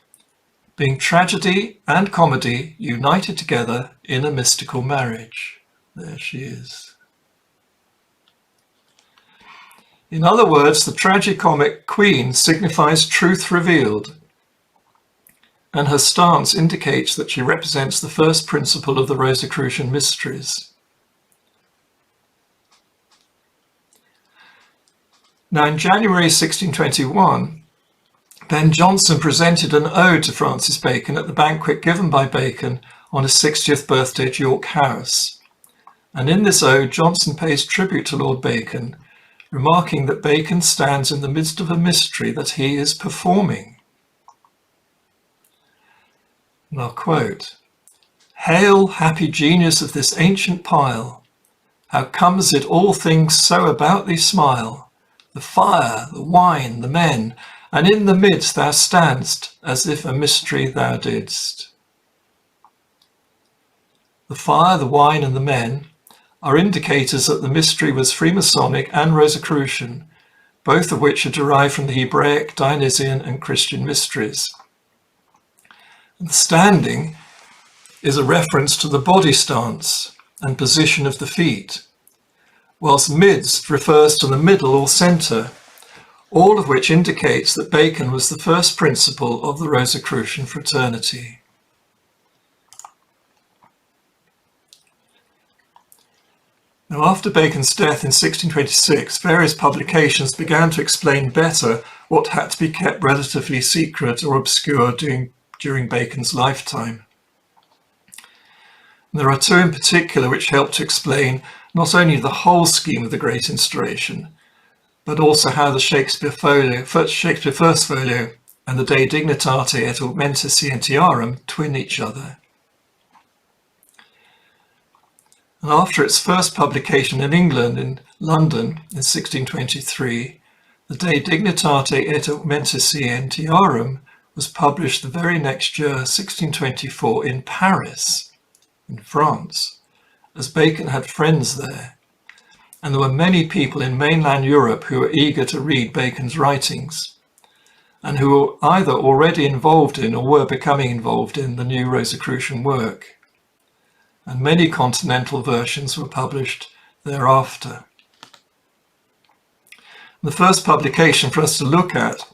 being tragedy and comedy united together in a mystical marriage. There she is. In other words, the tragicomic queen signifies truth revealed, and her stance indicates that she represents the first principle of the Rosicrucian Mysteries. Now, in January 1621, Ben Jonson presented an ode to Francis Bacon at the banquet given by Bacon on his 60th birthday at York House. And in this ode, Jonson pays tribute to Lord Bacon, remarking that Bacon stands in the midst of a mystery that he is performing. And I'll quote, "Hail, happy genius of this ancient pile! How comes it all things so about thee smile? The fire, the wine, the men, and in the midst thou standst, as if a mystery thou didst." The fire, the wine, and the men are indicators that the mystery was Freemasonic and Rosicrucian, both of which are derived from the Hebraic, Dionysian, and Christian mysteries. And the standing is a reference to the body stance and position of the feet, whilst midst refers to the middle or centre, all of which indicates that Bacon was the first principle of the Rosicrucian Fraternity. Now, after Bacon's death in 1626, various publications began to explain better what had to be kept relatively secret or obscure during Bacon's lifetime. And there are two in particular which help to explain not only the whole scheme of the Great Instauration, but also how the Shakespeare First Folio and the De Dignitate et Augmentis Scientiarum twin each other. And after its first publication in England, in London, in 1623, the De Dignitate et Augmentis Scientiarum was published the very next year, 1624, in Paris, in France, as Bacon had friends there, and there were many people in mainland Europe who were eager to read Bacon's writings, and who were either already involved in or were becoming involved in the new Rosicrucian work. And many continental versions were published thereafter. The first publication for us to look at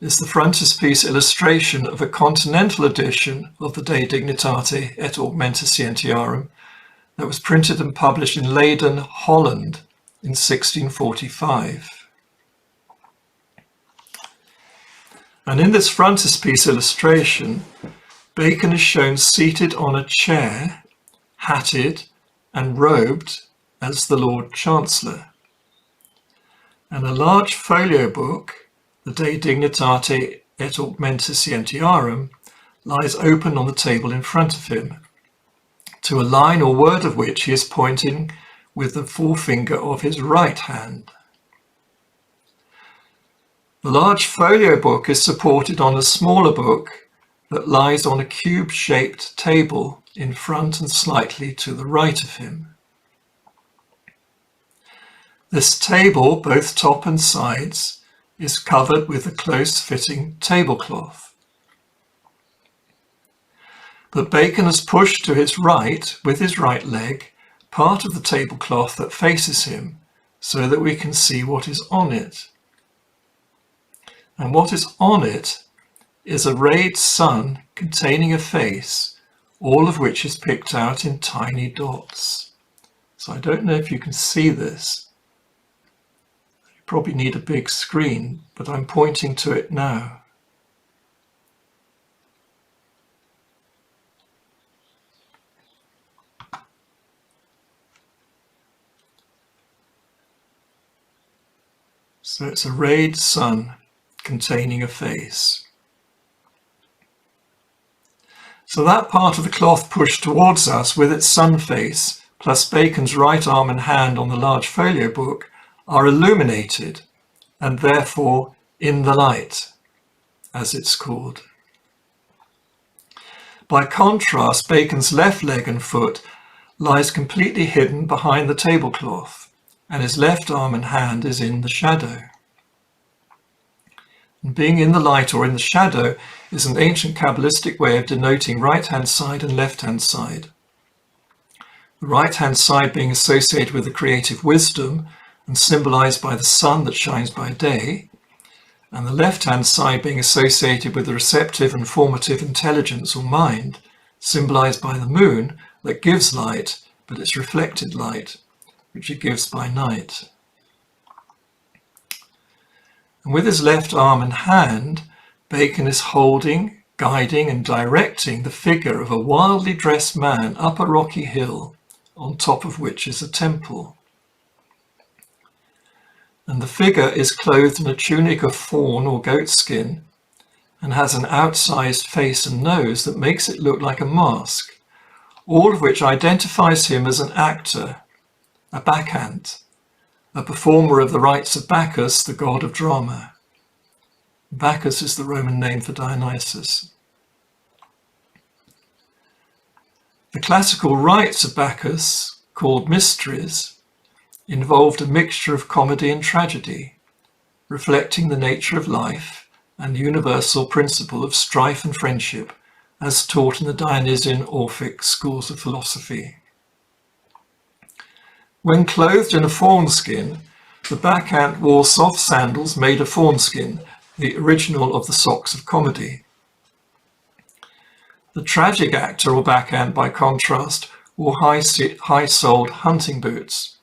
is the frontispiece illustration of a continental edition of the De Dignitate et Augmentis Scientiarum that was printed and published in Leyden, Holland in 1645. And in this frontispiece illustration, Bacon is shown seated on a chair, hatted and robed as the Lord Chancellor. And a large folio book, the De Dignitate et Augmentis Scientiarum, lies open on the table in front of him, to a line or word of which he is pointing with the forefinger of his right hand. The large folio book is supported on a smaller book that lies on a cube-shaped table in front and slightly to the right of him. This table, both top and sides, is covered with a close-fitting tablecloth. But Bacon has pushed to his right, with his right leg, part of the tablecloth that faces him, so that we can see what is on it. And what is on it is a rayed sun containing a face, all of which is picked out in tiny dots. So I don't know if you can see this. You probably need a big screen, but I'm pointing to it now. So it's a rayed sun containing a face. So that part of the cloth pushed towards us with its sun face, plus Bacon's right arm and hand on the large folio book, are illuminated and therefore in the light, as it's called. By contrast, Bacon's left leg and foot lies completely hidden behind the tablecloth, and his left arm and hand is in the shadow. And being in the light or in the shadow is an ancient Kabbalistic way of denoting right-hand side and left-hand side. The right-hand side being associated with the creative wisdom and symbolized by the sun that shines by day, and the left-hand side being associated with the receptive and formative intelligence or mind, symbolized by the moon that gives light, but it's reflected light, which it gives by night. And with his left arm and hand, Bacon is holding, guiding and directing the figure of a wildly dressed man up a rocky hill, on top of which is a temple. And the figure is clothed in a tunic of fawn or goat skin, and has an outsized face and nose that makes it look like a mask, all of which identifies him as an actor, a bacchant, a performer of the rites of Bacchus, the god of drama. Bacchus is the Roman name for Dionysus. The classical rites of Bacchus, called mysteries, involved a mixture of comedy and tragedy, reflecting the nature of life and the universal principle of strife and friendship, as taught in the Dionysian Orphic schools of philosophy. When clothed in a fawn skin, the bacchant wore soft sandals made of fawn skin, the original of the socks of comedy. The tragic actor or bacchant, by contrast, wore high-soled hunting boots,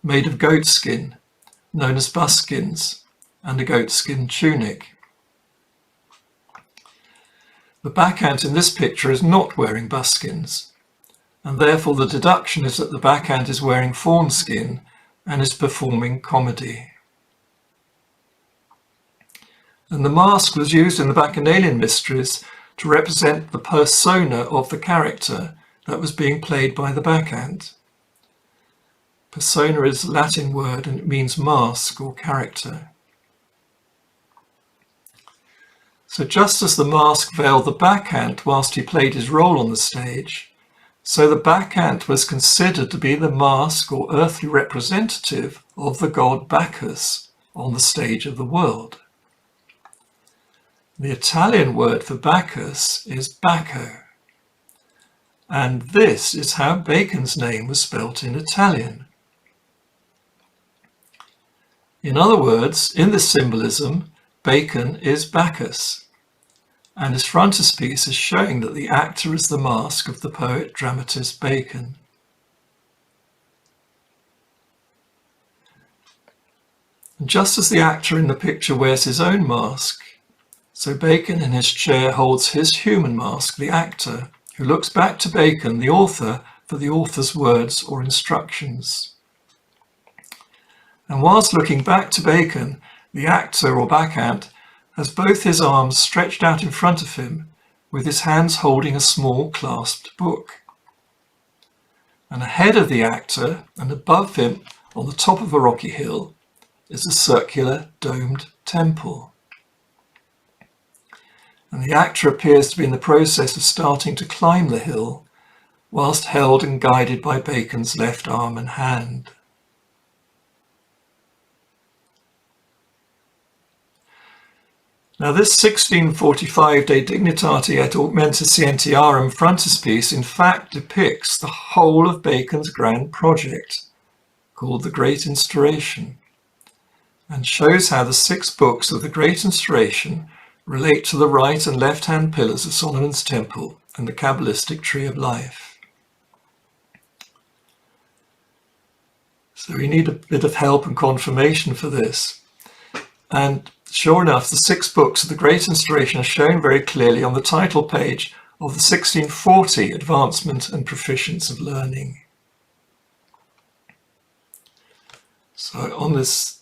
made of goat skin, known as buskins, and a goat skin tunic. The bacchant in this picture is not wearing buskins, and therefore the deduction is that the bacchant is wearing fawn skin and is performing comedy. And the mask was used in the Bacchanalian mysteries to represent the persona of the character that was being played by the bacchant. Persona is a Latin word and it means mask or character. So just as the mask veiled the bacchant whilst he played his role on the stage, so the bacchant was considered to be the mask or earthly representative of the god Bacchus on the stage of the world. The Italian word for Bacchus is Bacco, and this is how Bacon's name was spelt in Italian. In other words, in this symbolism, Bacon is Bacchus, and his frontispiece is showing that the actor is the mask of the poet-dramatist Bacon. And just as the actor in the picture wears his own mask, so Bacon in his chair holds his human mask, the actor, who looks back to Bacon, the author, for the author's words or instructions. And whilst looking back to Bacon, the actor or bacchant has both his arms stretched out in front of him, with his hands holding a small clasped book. And ahead of the actor and above him on the top of a rocky hill is a circular domed temple. And the actor appears to be in the process of starting to climb the hill, whilst held and guided by Bacon's left arm and hand. Now this 1645 De Dignitate et Augmentis Scientiarum frontispiece in fact depicts the whole of Bacon's grand project, called the Great Instauration, and shows how the 6 books of the Great Instauration relate to the right and left-hand pillars of Solomon's Temple and the Kabbalistic Tree of Life. So we need a bit of help and confirmation for this. And sure enough, the 6 books of the Great Instauration are shown very clearly on the title page of the 1640 Advancement and Proficience of Learning. So on this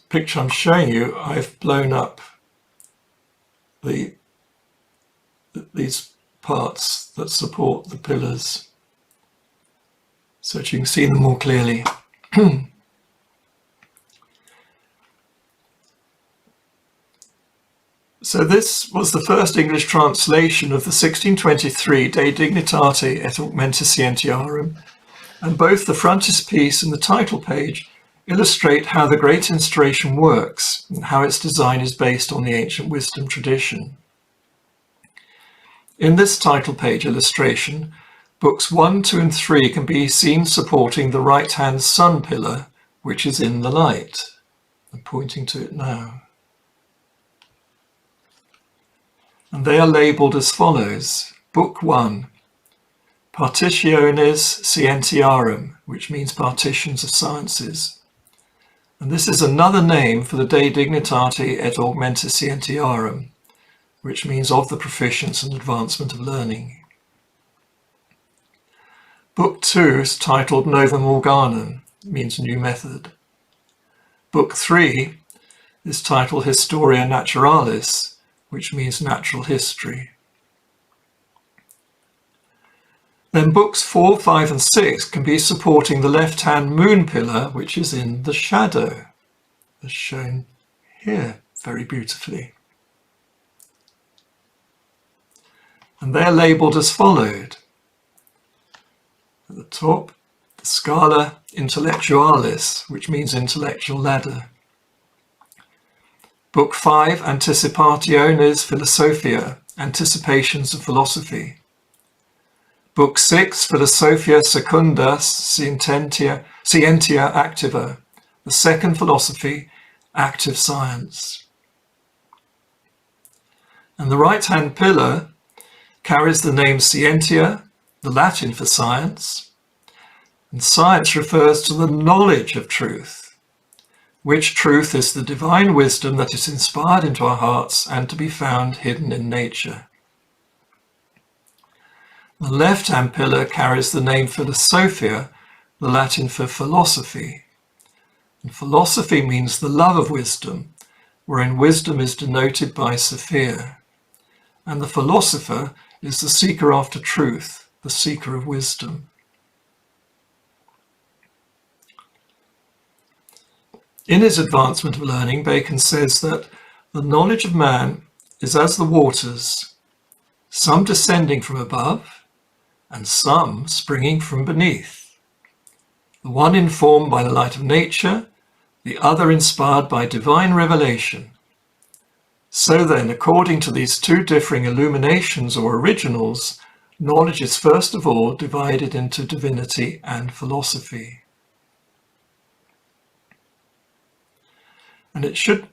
picture I'm showing you, I've blown up these parts that support the pillars so that you can see them more clearly. So this was the first English translation of the 1623 De Dignitate et Augmentis Scientiarum, and both the frontispiece and the title page illustrate how the Great Instauration works and how its design is based on the ancient wisdom tradition. In this title page illustration, books 1, 2 and 3 can be seen supporting the right-hand sun pillar, which is in the light. I'm pointing to it now. And they are labelled as follows. Book 1, Partitiones Scientiarum, which means partitions of sciences. And this is another name for the De Dignitate et Augmentis Scientiarum, which means of the proficience and advancement of learning. Book 2 is titled Novum Organum, means new method. Book 3 is titled Historia Naturalis, which means natural history. Then books 4, 5 and 6 can be supporting the left-hand moon pillar, which is in the shadow, as shown here very beautifully. And they're labelled as followed. At the top, the Scala Intellectualis, which means intellectual ladder. Book 5, Anticipationes Philosophia, Anticipations of Philosophy. Book 6, Philosophia Secundus Scientia Activa, the second philosophy, active science. And the right-hand pillar carries the name Scientia, the Latin for science, and science refers to the knowledge of truth, which truth is the divine wisdom that is inspired into our hearts and to be found hidden in nature. The left-hand pillar carries the name Philosophia, the Latin for philosophy. And philosophy means the love of wisdom, wherein wisdom is denoted by Sophia. And the philosopher is the seeker after truth, the seeker of wisdom. In his Advancement of Learning, Bacon says that the knowledge of man is as the waters, some descending from above and some springing from beneath, the one informed by the light of nature, the other inspired by divine revelation. So then, according to these 2 differing illuminations or originals, knowledge is first of all divided into divinity and philosophy. And it should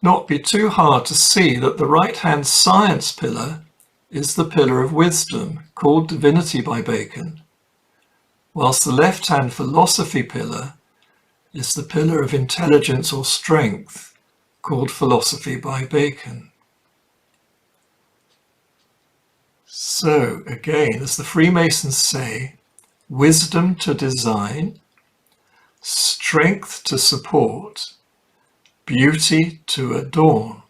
not be too hard to see that the right-hand science pillar is the pillar of wisdom, called divinity by Bacon, whilst the left-hand philosophy pillar is the pillar of intelligence or strength, called philosophy by Bacon. So, again, as the Freemasons say, wisdom to design, strength to support, beauty to adorn.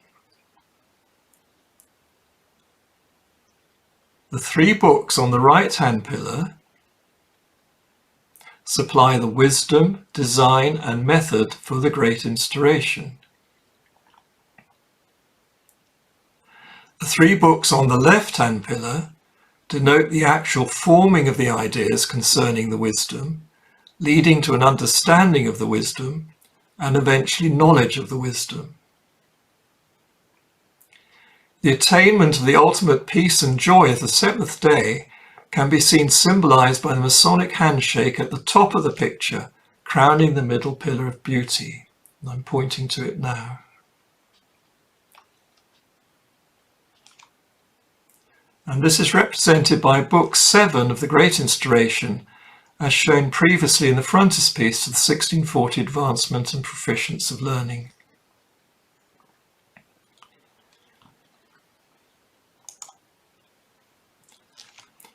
The 3 books on the right-hand pillar supply the wisdom, design and method for the Great Instauration. The 3 books on the left-hand pillar denote the actual forming of the ideas concerning the wisdom, leading to an understanding of the wisdom and eventually knowledge of the wisdom. The attainment of the ultimate peace and joy of the 7th day can be seen symbolized by the Masonic handshake at the top of the picture, crowning the middle pillar of beauty. And I'm pointing to it now. And this is represented by Book 7 of the Great Instauration, as shown previously in the frontispiece of the 1640 Advancement and Proficience of Learning.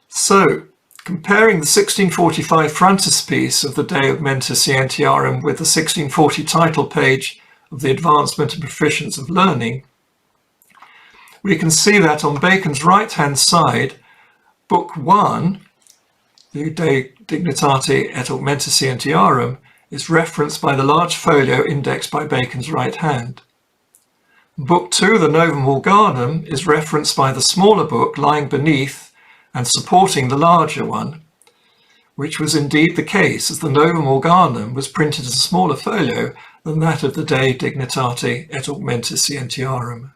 So, comparing the 1645 frontispiece of the De Augmentis Scientiarum with the 1640 title page of the Advancement and Proficience of Learning, we can see that on Bacon's right-hand side, Book 1, the De Dignitate et Augmentis Scientiarum, is referenced by the large folio indexed by Bacon's right hand. Book 2, the Novum Organum, is referenced by the smaller book lying beneath and supporting the larger one, which was indeed the case, as the Novum Organum was printed as a smaller folio than that of the De Dignitate et Augmentis Scientiarum.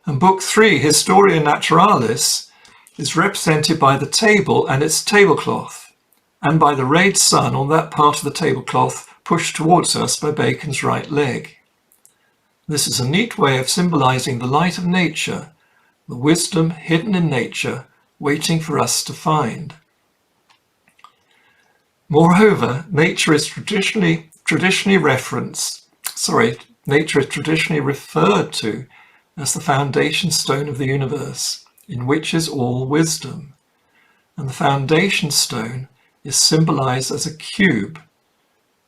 And Book 3, Historia Naturalis, is represented by the table and its tablecloth, and by the rayed sun on that part of the tablecloth pushed towards us by Bacon's right leg. This is a neat way of symbolizing the light of nature, the wisdom hidden in nature, waiting for us to find. Moreover, nature is traditionally referred to as the foundation stone of the universe, in which is all wisdom. And the foundation stone is symbolized as a cube,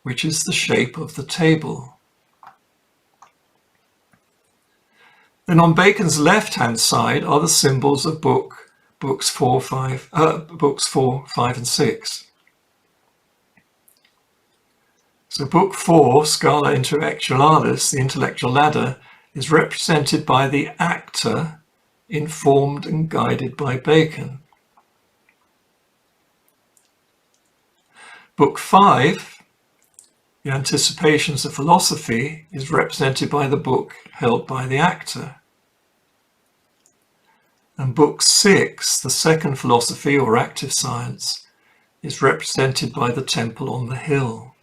which is the shape of the table. Then on Bacon's left-hand side are the symbols of books 4, 5, and 6. So Book 4, Scala Intellectualis, the intellectual ladder, is represented by the actor, informed and guided by Bacon. Book 5, the Anticipations of Philosophy, is represented by the book held by the actor. And Book 6, the Second Philosophy or Active Science, is represented by the Temple on the Hill.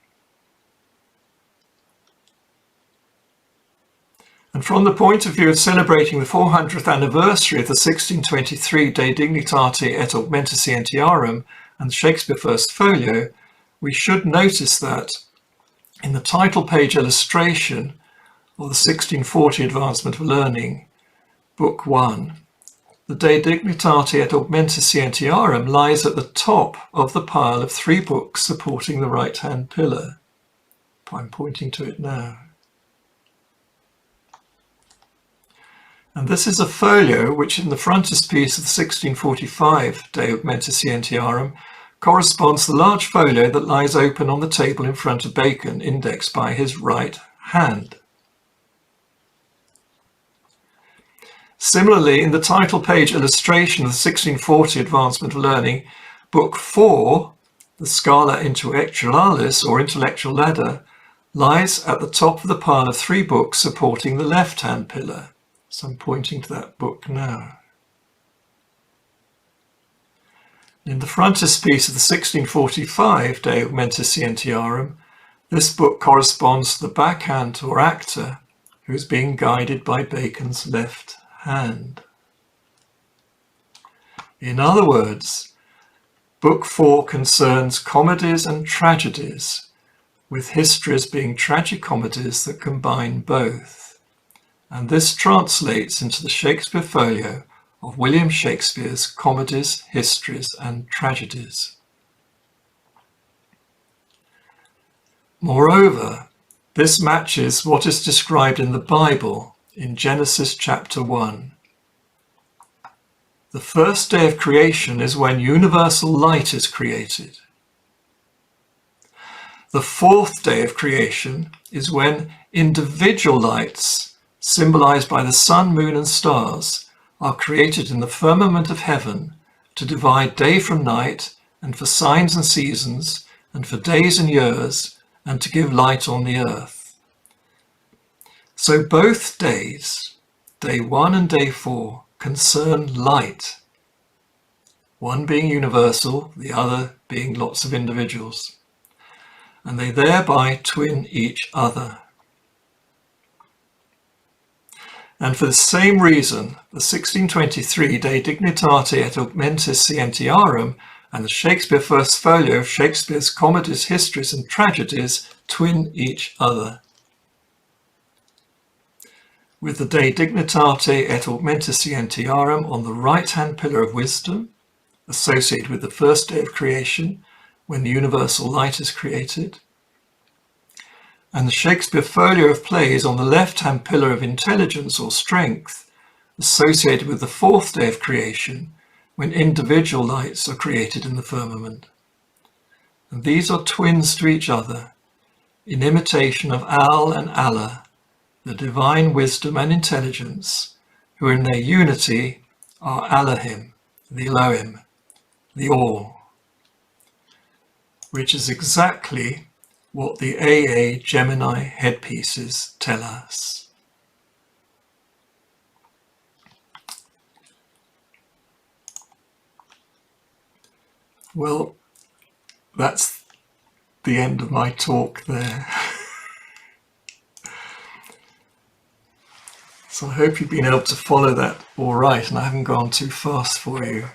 And from the point of view of celebrating the 400th anniversary of the 1623 De Dignitate et Augmentis Scientiarum and the Shakespeare First Folio, we should notice that in the title page illustration of the 1640 Advancement of Learning, Book 1, the De Dignitate et Augmentis Scientiarum lies at the top of the pile of 3 books supporting the right-hand pillar. I'm pointing to it now. And this is a folio which in the frontispiece of the 1645 De Augmentis Scientiarum corresponds to the large folio that lies open on the table in front of Bacon, indexed by his right hand. Similarly, in the title page illustration of the 1640 Advancement of Learning, Book 4, the Scala Intellectualis or intellectual ladder, lies at the top of the pile of 3 books supporting the left-hand pillar. So I'm pointing to that book now. In the frontispiece of the 1645 De Augmentis Scientiarum, this book corresponds to the backhand or actor who is being guided by Bacon's left hand. In other words, Book 4 concerns comedies and tragedies, with histories being tragicomedies that combine both. And this translates into the Shakespeare Folio of William Shakespeare's comedies, histories, and tragedies. Moreover, this matches what is described in the Bible in Genesis chapter 1. The first day of creation is when universal light is created. The fourth day of creation is when individual lights, symbolized by the sun, moon, and stars, are created in the firmament of heaven to divide day from night, and for signs and seasons, and for days and years, and to give light on the earth. So both days, day 1 and day 4, concern light, one being universal, the other being lots of individuals, and they thereby twin each other. And for the same reason, the 1623 De Dignitate et Augmentis Scientiarum and the Shakespeare First Folio of Shakespeare's comedies, histories, and tragedies twin each other. With the De Dignitate et Augmentis Scientiarum on the right-hand pillar of wisdom, associated with the first day of creation, when the universal light is created, and the Shakespeare Folio of plays on the left-hand pillar of intelligence or strength, associated with the fourth day of creation, when individual lights are created in the firmament. And these are twins to each other, in imitation of Al and Allah, the divine wisdom and intelligence, who in their unity are Elohim, the Elohim, the All, which is exactly what the AA Gemini headpieces tell us. Well, that's the end of my talk there. So I hope you've been able to follow that all right, and I haven't gone too fast for you.